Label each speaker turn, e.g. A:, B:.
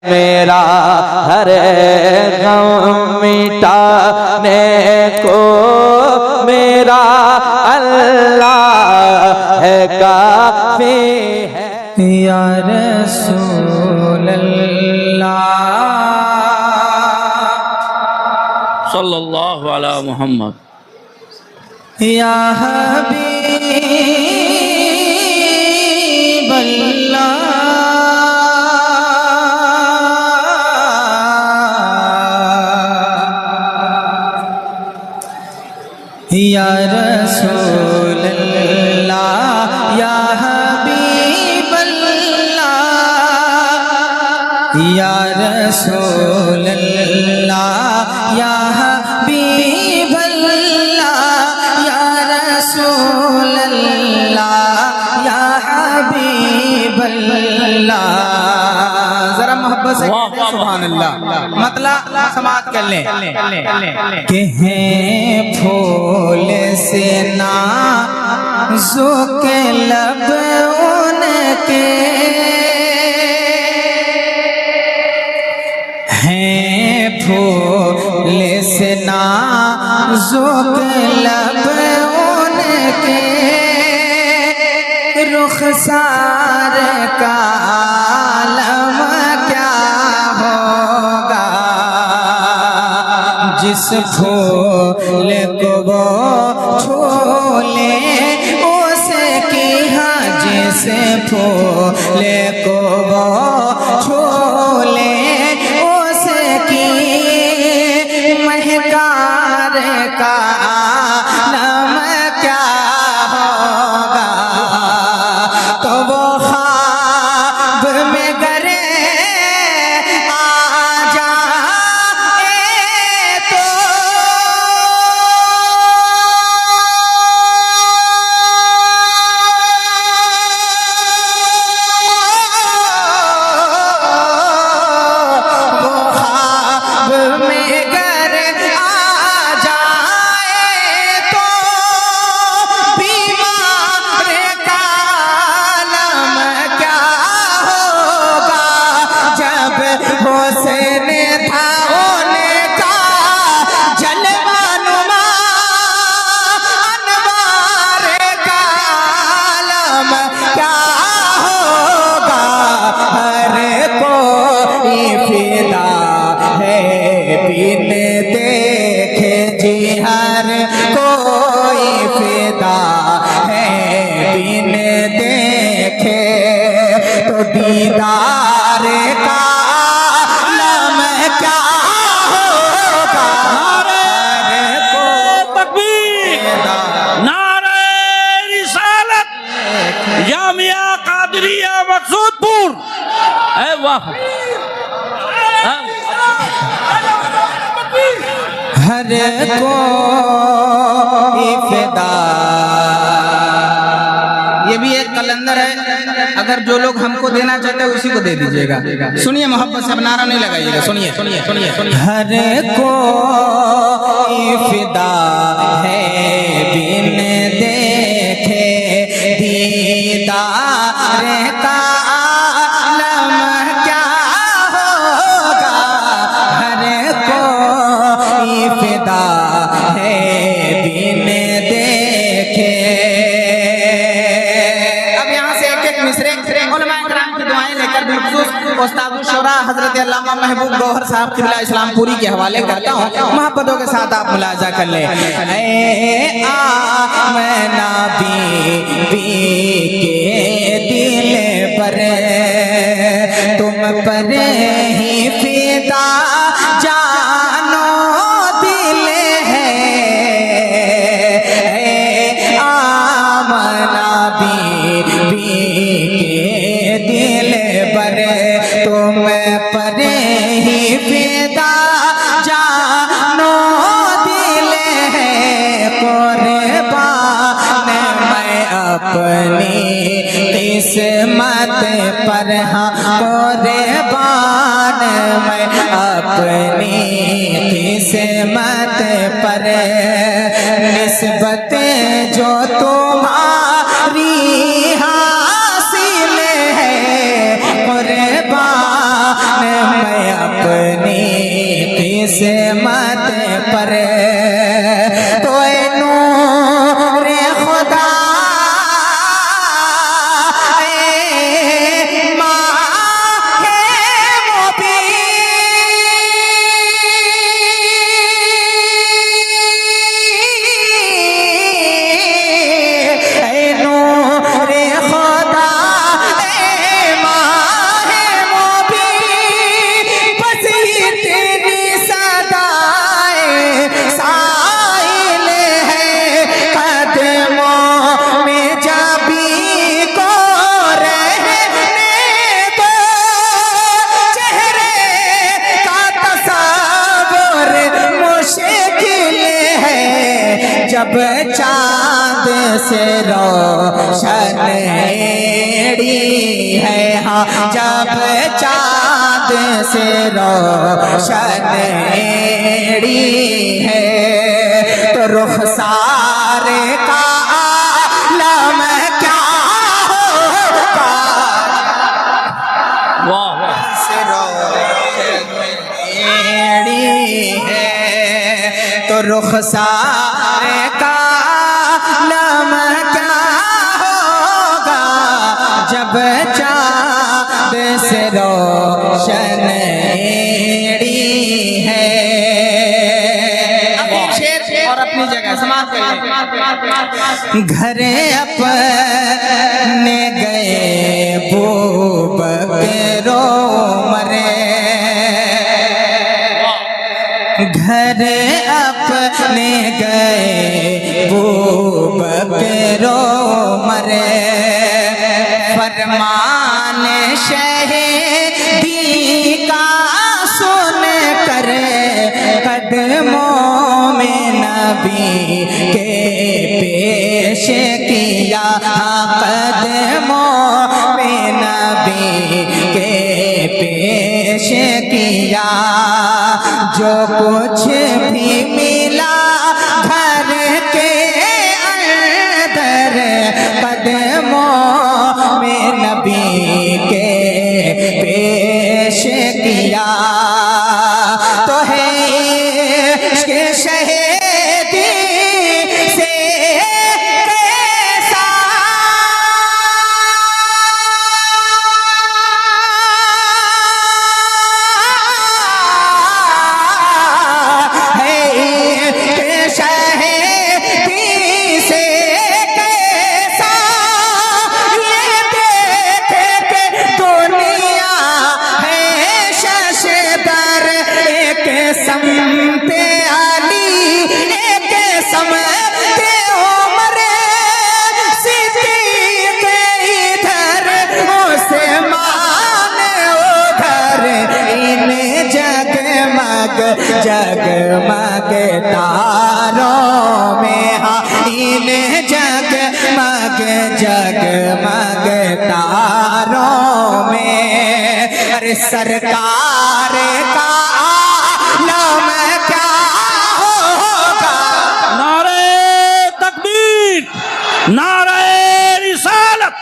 A: मेरा हर गम मिटाने को मेरा अल्लाह है काफी है।
B: या रसूल अल्लाह
C: सल्लल्लाहु अला मुहम्मद।
B: या हबीब अल्लाह या रसूल अल्लाह या हबीब अल्लाह या रसूल अल्लाह या हबीब अल्लाह या रसूल अल्लाह या हबीब अल्लाह। जरा मोहब्बत से सुभान अल्लाह मतलब समात कर लें कि हैं फूल से नाज़ुक लब उनके हैं फूल से नाज़ुक लब उनके रुखसार का आलम क्या होगा जिस फूल को वो छूले उसकी हाँ जिस फूल को वो छूले उसकी महकार का आलम क्या होगा। तो वो ख्वाब में गरे आ जाए तो वो ख्वाब में गरे आ जाए तो बीमार का आलम क्या होगा। जब हुस्न था उनका जलवानुमा अनवार का आलम क्या होगा। हर कोई फिदा है बिन देखे जी हर कोई फिदा है बिन देखे तो दीदार का आलम क्या होगा। हर
C: तकबीर, नारे रिसालत, जामिया कादरिया मकसूदपुर। ऐ वाह,
B: हर कोई फिदा। ये भी एक कलंदर है, अगर जो लोग हमको देना चाहते हैं उसी को दे दीजिएगा। सुनिए मोहब्बत से, अब नारा नहीं लगाइएगा। सुनिए सुनिए सुनिए सुनिए। हर कोई फिदा है बिन देखे दीदार का आलम क्या होगा। हर कोई फिदा है बिन देखे। अब यहाँ से एक एक मिसरे उलमाए किराम की दुआएं लेकर बिलखुसूस उस्ताद शुरा हजरत अल्लामा महबूब गौहर साहब क़िबला इस्लामपुरी के हवाले करता हूँ। मोहब्बतों के साथ आप मुलाजा कर लें। ऐ आमना बीबी के दिल पर तुम पर ही फिदा जानो दिल है। आमना बीबी के दिल पर तुम पर ही फिदा जानो दिल है। कुर्बान मैं अपनी किस्मत पर हाँ कुर्बान मैं अपनी किस्मत पर निस्बत जो तुम्हारी हासिल है कुर्बान जब चांद से रोशनेड़ी है, हाँ जब चांद से रोशनेड़ी है, तो रुखसार का आलम क्या होगा।
C: वाह वाह
B: से रोशनेड़ी है, तो रुखसार का आलम क्या होगा, जब चाँद से रोशनेड़ी है। अब एक शेर और अपनी जगह समाप्त करें। घर अपने गए बूबकरो मरे, घर अपने गए बूबकरो मरे, फरमान शहीदी का सुन कर कदमों में नबी के पेश किया, कदमों में नबी के पेश किया। जो कुछ भी मिला घर के अंदर, कदमों में नबी के पेश किया। तो है इश्क़ शहीदी से कैसा है, इश्क़ शहीदी से कैसा ये देखे के दुनिया है शशदर, एक समते अली एक समते उमर, सिद्दीक़ इधर उस्मान उधर, इन जगमग जगमग तारों में, हाँ इन जगमग जगमग तारों में, अरे सरकार का आलम क्या होगा।
C: नारे तकबीर, नारे